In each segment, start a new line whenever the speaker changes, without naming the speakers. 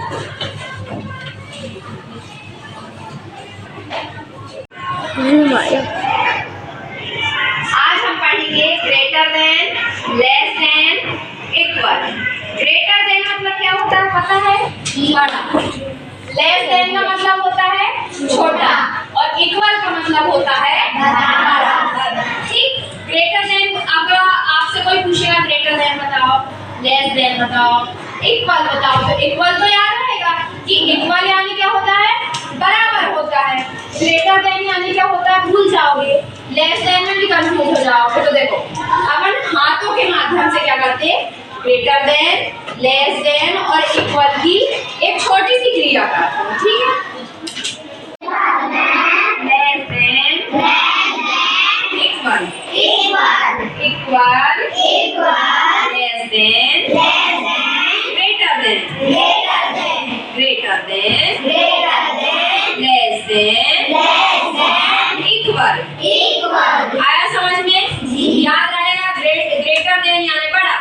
आज हम पढ़ेंगे greater than, less than, equal. Greater than मतलब क्या होता है पता है? बड़ा। लेस देन का मतलब होता है छोटा और इक्वल का मतलब होता है बड़ा। ठीक। ग्रेटर देन अगर आपसे कोई पूछेगा ग्रेटर देन बताओ, लेस देन बताओ, इक्वल बताओ, तो इक्वल तो याद रहेगा कि इक्वल यानी क्या होता है? बराबर होता है। ग्रेटर देन यानी क्या होता है? भूल जाओगे। लेस देन में भी कंफ्यूज हो जाओगे। तो देखो अपन हाथों के माध्यम से क्या करते हैं? ग्रेटर देन, लेस देन और इक्वल की एक छोटी सी क्रिया करते हैं। ठीक है? Less than, equal, equal, less than, greater than, greater than, less than, equal. आया समझ में? याद रहेगा ग्रेटर देन यानी बड़ा,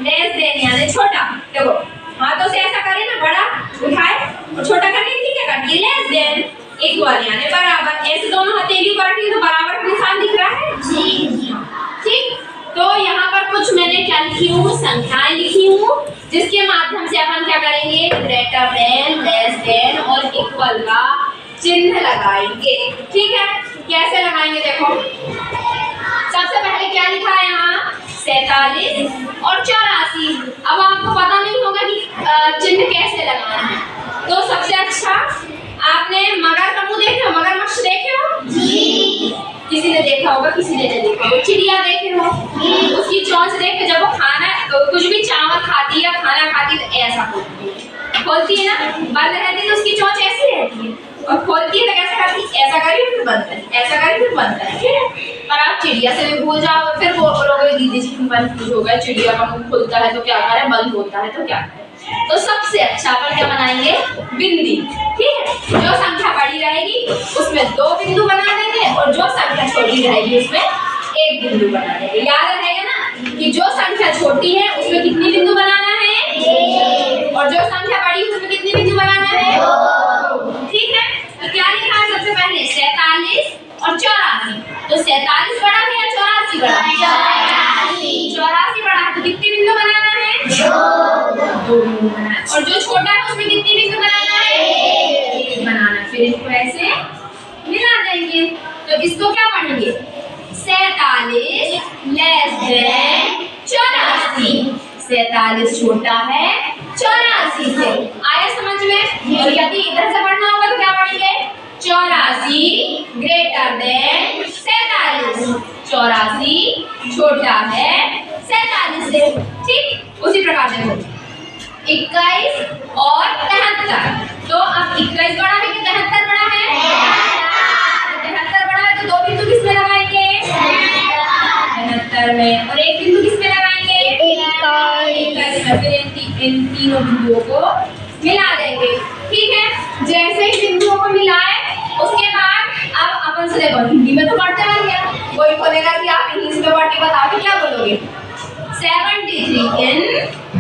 लेस देन यानी छोटा। देखो हाथों से ऐसा करें ना, बड़ा उठाए और छोटा करने के लिए क्या करती है? Less than. इक्वल यानी बराबर। ऐसे दोनों हथेली काटी तो बराबर का निशान दिख रहा है जी। ठीक। तो यहाँ पर कुछ मैंने क्या लिखी हूँ? संख्याएं लिखी हूँ, जिसके माध्यम से अपन क्या करेंगे? ग्रेटर देन, लेस देन और इक्वल का चिन्ह लगाएंगे। ठीक है? कैसे लगाएंगे देखो। सबसे पहले क्या लिखा है यहाँ? 47 और 84। अब आपको पता नहीं होगा कि चिन्ह कैसे लगाना है, तो सबसे अच्छा आपने मगर का मुंह देखे हो? मगरमच्छ देखे हो जी? किसी ने देखा होगा, किसी ने नहीं देखा होगा। चिड़िया देखे हो? उसकी चोंच देख के जब वो खाना कुछ भी चावल खाती है, खाना खाती है तो ऐसा खोलती है ना, बंद रहती है तो उसकी चोंच ऐसी रहती है, और खोलती है तो कैसे करती है? ऐसा करी फिर बंद करी, ऐसा करी फिर बंद करी। ठीक है? पर आप चिड़िया से भी भूल जाओ तो फिर बोलोगे दीदी जी कंफ्यूज हो गए, चिड़िया का मुंह खुलता है तो क्या करे, बंद होता है तो क्या करे। तो सबसे अच्छा अपन क्या बनाएंगे? बिंदी। ठीक है? जो संख्या बड़ी रहेगी उसमें 2 बिंदु बना देंगे और जो संख्या छोटी रहेगी उसमें 1 बिंदु बना देंगे। याद रहेगा ना कि जो संख्या छोटी है उसमें कितनी बिंदु बनाना है? 1। और जो संख्या बड़ी है उसमें कितनी बिंदु बनाना है? 2। ठीक है? तो क्या लिखा है सबसे पहले? 47 और 84। तो 47 बड़ा है या 84 बड़ा है? 84 बड़ा है, तो कितनी बिंदु बनाना है? 2 बिंदु बनाना। और जो छोटा है उसमें कितनी बिंदु बनाना है? 1 बनाना। फिर इसको ऐसे मिला देंगे। तो इसको क्या पढ़ेंगे? 47 लेस देन 84। 47 छोटा है 84 से। आया समझ में? और यदि इधर से पढ़ना होगा तो क्या पढ़ेंगे? 84 ग्रेटर देन 47। 84 छोटा है 47 से। ठीक? उसी प्रकार देखो 21 और 73। तो अब 21 बड़ा है कि 73 बड़ा है? 73 बड़ा है, तो 2 बिंदु किसमें लगाएंगे? 73 में। और 1 बिंदु किसमें लगाएंगे? 21 में। फिर इन तीनों बिंदुओं को मिला देंगे। ठीक है? जैसे ही बिंदुओं को मिलाए उसके बाद अब अपन से देखो हिंदी में तो पढ़ते रहेंगे। कोई बोलेगा कि आप इंग्लिश में पढ़ के बताओ तो क्या बोलोगे? 73 इन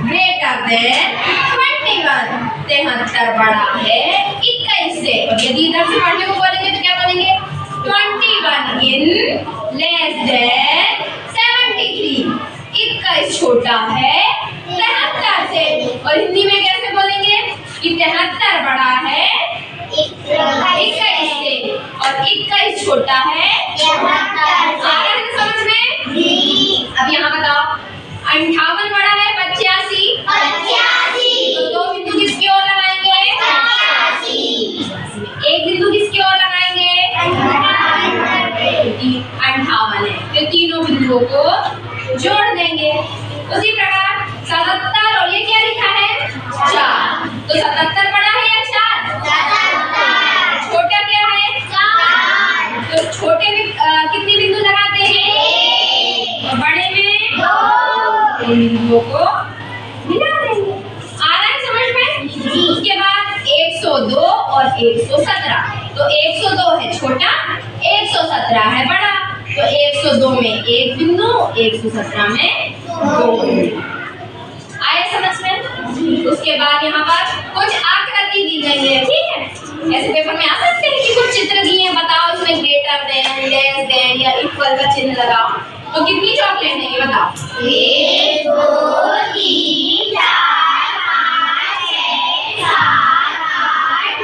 ग्रेटर देन 21। 73 बड़ा है 21 से। और यदि इधर से पढ़ने को बोलेंगे तो क्या बोलेंगे? 21 इन लेस देन 73। 21 छोटा है 73 से। और हिंदी में कैसे बोलेंगे कि 73 बड़ा है 21 से और 21 छोटा है 73 से। समझ में? अब यहाँ बताओ 58 बड़ा है 85। तो 2 बिंदु किसकी ओर लगाएंगे? 1 बिंदु किसकी ओर लगाएंगे? 58 है। फिर तीनों बिंदुओं को जोड़ देंगे। उसी प्रकार 77 और ये क्या लिखा है? 4। तो 77 बड़ा है या 4? छोटा क्या है? 4। तो छोटे में कितनी बिंदु लगाते हैं? 1। और बड़े में 2 बिंदुओं को मिला देंगे। आ रहा है समझ में? उसके बाद 102 और 117। तो 102 है छोटा, 117 है बड़ा। तो 102 में 1 बिंदु, 117 में 2 बिंदु। आया समझ में? उसके बाद यहाँ पर कुछ आंकड़े देंगे, ठीक है। ऐसे पेपर में आ सकते हैं कि कुछ चित्र दिए हैं, बताओ इसमें ग्रेटर देन, लेस देन या इक्वल का चिन्ह लगाओ। तो कितनी चॉकलेट है ये बताओ? 1 2 3 4 5 6 7 8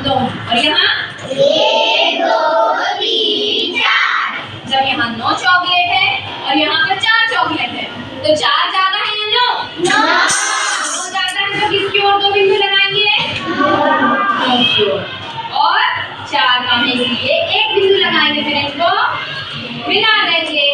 9 और यहाँ 1 2 3 4। जब यहाँ 9 चॉकलेट है और यहाँ पर 4 चॉकलेट है तो 4 ज्यादा है या 9? 9 ज्यादा है तो किसकी ओर 2 बिंदु लगाएंगे? 9 की ओर। और 4 कम है इसलिए 1 बिंदु लगाएंगे, फिर इनको मिला देंगे।